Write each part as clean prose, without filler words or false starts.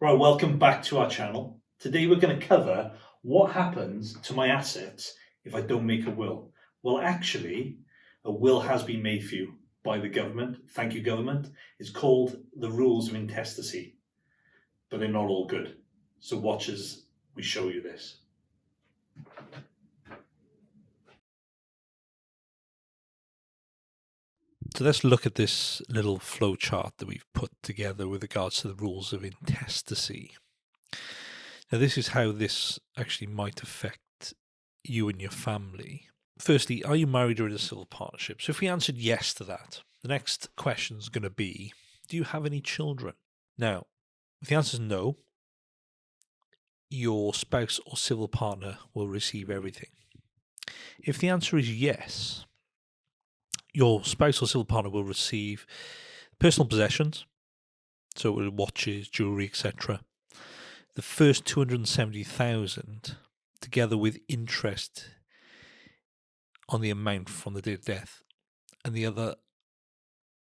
Right, welcome back to our channel. Today we're going to cover what happens to my assets if I don't make a will. Well, actually, a will has been made for you by the government. Thank you, government. It's called the rules of intestacy, but they're not all good. So watch as we show you this. So let's look at this little flow chart that we've put together with regards to the rules of intestacy. Now, this is how this actually might affect you and your family. Firstly, are you married or in a civil partnership? So if we answered yes to that, the next question is going to be, do you have any children? Now, if the answer is no, your spouse or civil partner will receive everything. If the answer is yes, your spouse or civil partner will receive personal possessions, so watches, jewellery, etc. The first 270,000, together with interest on the amount from the date of death, and the other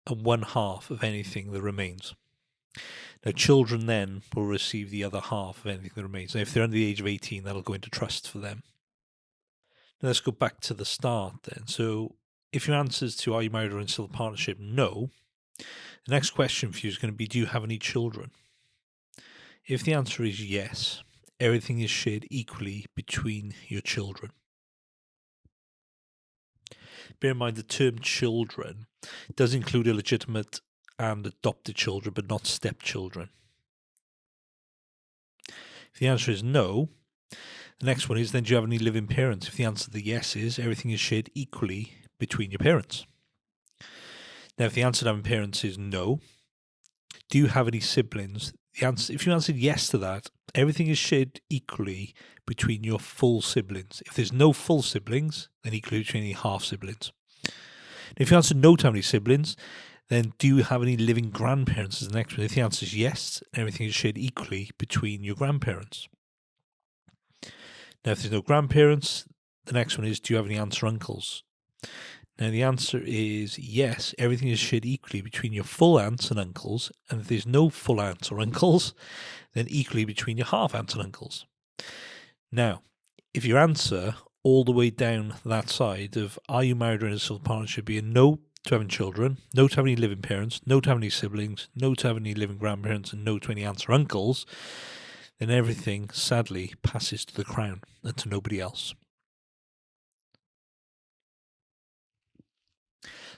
and one half of anything that remains. Now, children then will receive the other half of anything that remains. Now, if they're under the age of 18, that'll go into trust for them. Now, let's go back to the start then. So, if your answer is to are you married or in civil partnership, no. The next question for you is going to be, do you have any children? If the answer is yes, everything is shared equally between your children. Bear in mind the term children does include illegitimate and adopted children, but not stepchildren. If the answer is no, the next one is, then do you have any living parents? If the answer to the yes is, everything is shared equally between your parents. Now, if the answer to having parents is no, do you have any siblings? The answer, if you answered yes to that, everything is shared equally between your full siblings. If there's no full siblings, then equally between any half siblings. If you answer no to how many siblings, then do you have any living grandparents as the next one? If the answer is yes, everything is shared equally between your grandparents. Now, if there's no grandparents, the next one is, do you have any aunts or uncles? Now, the answer is yes, everything is shared equally between your full aunts and uncles, and if there's no full aunts or uncles, then equally between your half aunts and uncles. Now, if your answer all the way down that side of are you married or in a civil partnership be a no to having children, no to having any living parents, no to having any siblings, no to having any living grandparents, and no to any aunts or uncles, then everything, sadly, passes to the Crown and to nobody else.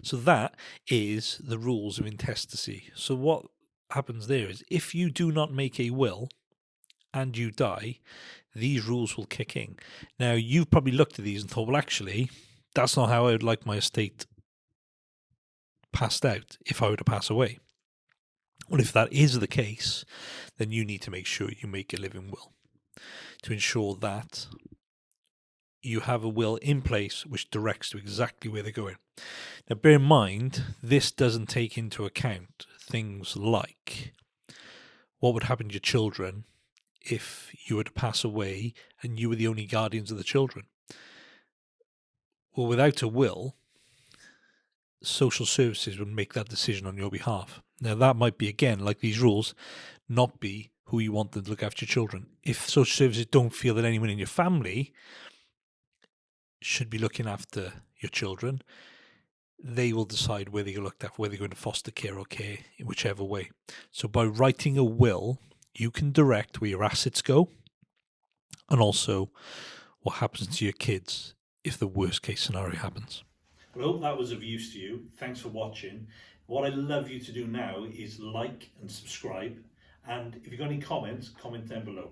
So that is the rules of intestacy. So what happens there is, if you do not make a will and you die, these rules will kick in. Now, you've probably looked at these and thought, well, actually, that's not how I would like my estate passed out if I were to pass away. Well, if that is the case, then you need to make sure you make a living will to ensure that you have a will in place which directs to exactly where they're going. Now, bear in mind, this doesn't take into account things like what would happen to your children if you were to pass away and you were the only guardians of the children. Well, without a will, social services would make that decision on your behalf. Now, that might be, again, like these rules, not be who you want them to look after your children. If social services don't feel that anyone in your family should be looking after your children, they will decide whether you're looked after, whether you're going to foster care or care, in whichever way. So by writing a will, you can direct where your assets go and also what happens to your kids if the worst case scenario happens. I hope that was of use to you. Thanks for watching. What I'd love you to do now is like and subscribe. And if you've got any comments, comment down below.